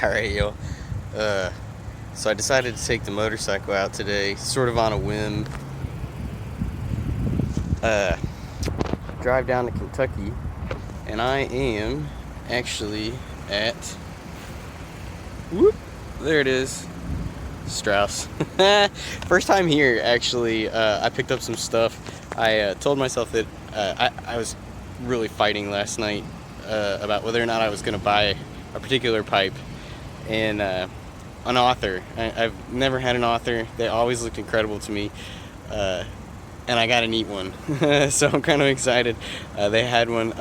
Alright, yo. So I decided to take the motorcycle out today, sort of on a whim. Drive down to Kentucky, and I am actually at, whoop, there it is, Straus. First time here, actually. I picked up some stuff. I told myself that I was really fighting last night about whether or not I was going to buy a particular pipe, and an author. I've never had an author. They always looked incredible to me, and I got a neat one. So I'm kind of excited. They had one.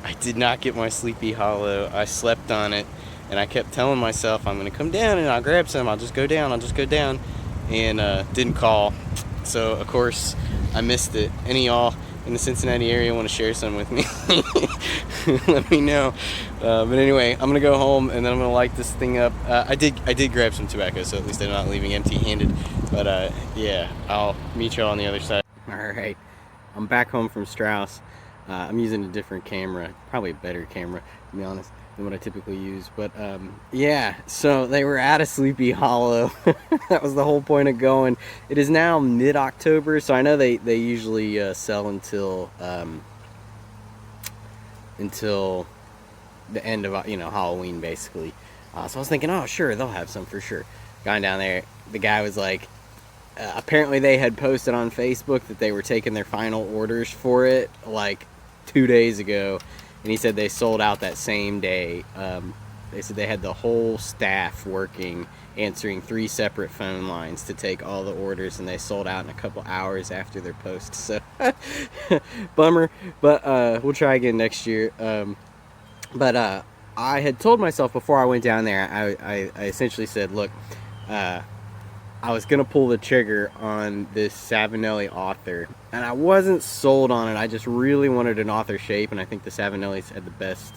I did not get my Sleepy Hollow. I slept on it, and I kept telling myself I'm going to come down and I'll grab some. I'll just go down, and didn't call. So of course I missed it. Any of y'all in the Cincinnati area want to share some with me? Let me know. But anyway, I'm gonna go home and then I'm gonna light this thing up. I did grab some tobacco, so at least I'm not leaving empty-handed. But yeah, I'll meet y'all on the other side. All right, I'm back home from Straus. I'm using a different camera, probably a better camera, to be honest, than what I typically use. But yeah, so they were at a Sleepy Hollow. That was the whole point of going. It is now mid-October, so I know they usually sell until the end of Halloween, basically. So I was thinking, oh sure, they'll have some for sure. Going down there, the guy was like, apparently they had posted on Facebook that they were taking their final orders for it like 2 days ago, and he said they sold out that same day. They said they had the whole staff working, answering 3 separate phone lines to take all the orders, and they sold out in a couple hours after their post. So bummer, but we'll try again next year. But I had told myself before I went down there, I essentially said, look, I was going to pull the trigger on this Savinelli author, and I wasn't sold on it. I just really wanted an author shape, and I think the Savinellis had the best,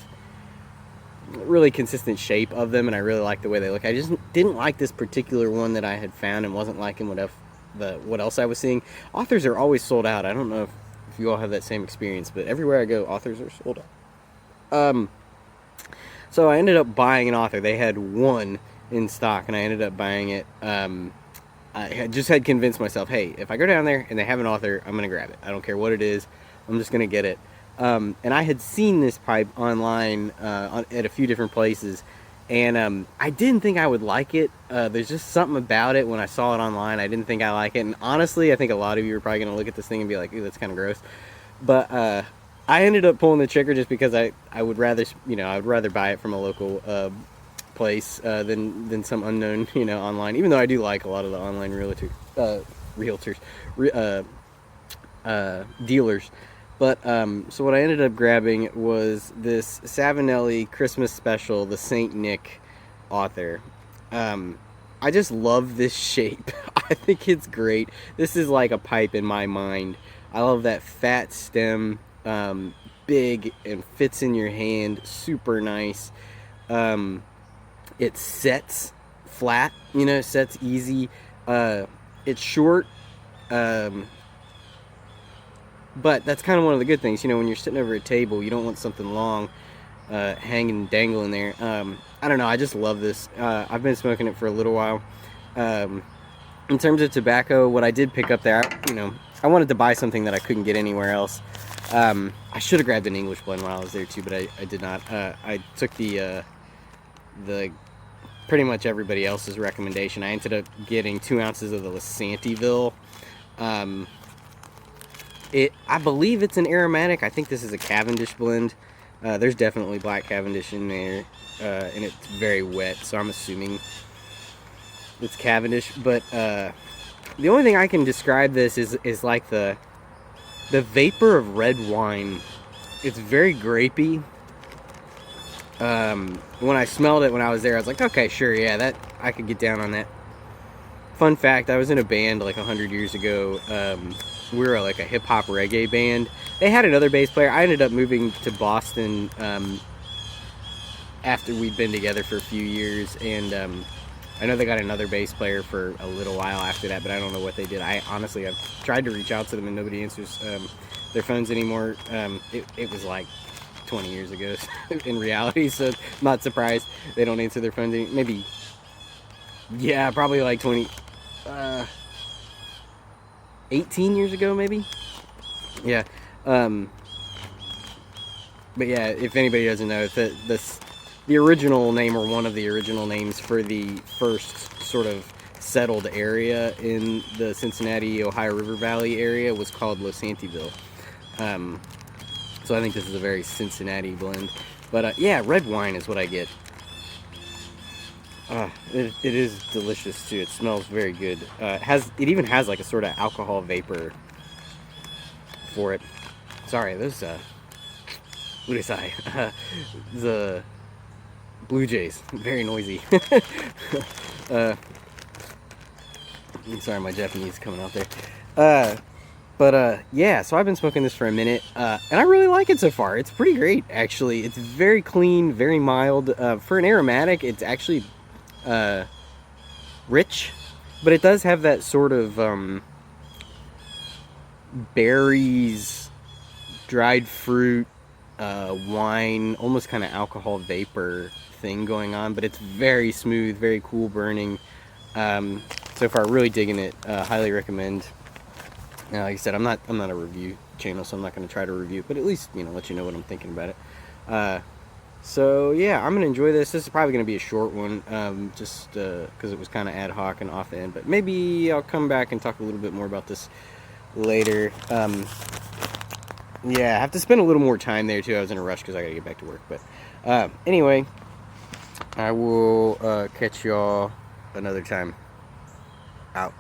really consistent shape of them, and I really liked the way they look. I just didn't like this particular one that I had found, and wasn't liking what else I was seeing. Authors are always sold out. I don't know if you all have that same experience, but everywhere I go, authors are sold out. So I ended up buying an author. They had one in stock, and I ended up buying it. I just had convinced myself, hey, if I go down there and they have an author, I'm going to grab it. I don't care what it is. I'm just going to get it. And I had seen this pipe online at a few different places, and I didn't think I would like it. There's just something about it when I saw it online. I didn't think I like it. And honestly, I think a lot of you are probably going to look at this thing and be like, ooh, that's kind of gross. But I ended up pulling the trigger just because I would rather, I would rather buy it from a local place than some unknown, online. Even though I do like a lot of the online dealers. But so what I ended up grabbing was this Savinelli Christmas Special, the Saint Nick author. I just love this shape. I think it's great. This is like a pipe in my mind. I love that fat stem, big and fits in your hand, super nice. It sets flat, sets easy. It's short, but that's kind of one of the good things. When you're sitting over a table, you don't want something long hanging, dangling there. I don't know, I just love this. I've been smoking it for a little while. In terms of tobacco, what I did pick up there, I wanted to buy something that I couldn't get anywhere else. I should have grabbed an English blend while I was there too, but I did not. I took the pretty much everybody else's recommendation. I ended up getting 2 ounces of the Lasantiville. I believe it's an aromatic. I think this is a Cavendish blend. There's definitely black Cavendish in there, and it's very wet, so I'm assuming it's Cavendish. But the only thing I can describe this is like the vapor of red wine. It's very grapey. When I smelled it when I was there, I was like, okay, sure, yeah, that I could get down on that. Fun fact, I was in a band like 100 years ago. We were like a hip-hop reggae band. They had another bass player. I ended up moving to Boston after we'd been together for a few years, and I know they got another bass player for a little while after that, but I don't know what they did. I've tried to reach out to them and nobody answers their phones anymore. It was like 20 years ago in reality, so I'm not surprised they don't answer their phones maybe, yeah, probably like 18 years ago, maybe. Yeah. But yeah, if anybody doesn't know, the original name, or one of the original names for the first sort of settled area in the Cincinnati, Ohio River Valley area, was called Losantiville. So I think this is a very Cincinnati blend. But yeah, red wine is what I get. It is delicious too. It smells very good. It even has like a sort of alcohol vapor for it. Sorry, those what did I say? The Blue Jays, very noisy. Sorry, my Japanese is coming out there. But yeah, so I've been smoking this for a minute, and I really like it so far. It's pretty great, actually. It's very clean, very mild. For an aromatic, it's actually rich, but it does have that sort of berries, dried fruit, wine, almost kind of alcohol vapor thing going on, but it's very smooth, very cool burning. So far, really digging it. Highly recommend. Like I said, I'm not a review channel, so I'm not going to try to review it, but at least, let you know what I'm thinking about it. So yeah, I'm going to enjoy this. This is probably going to be a short one, just because it was kind of ad hoc and off end, but maybe I'll come back and talk a little bit more about this later. Yeah, I have to spend a little more time there too. I was in a rush because I got to get back to work, but anyway, I will catch y'all another time. Out.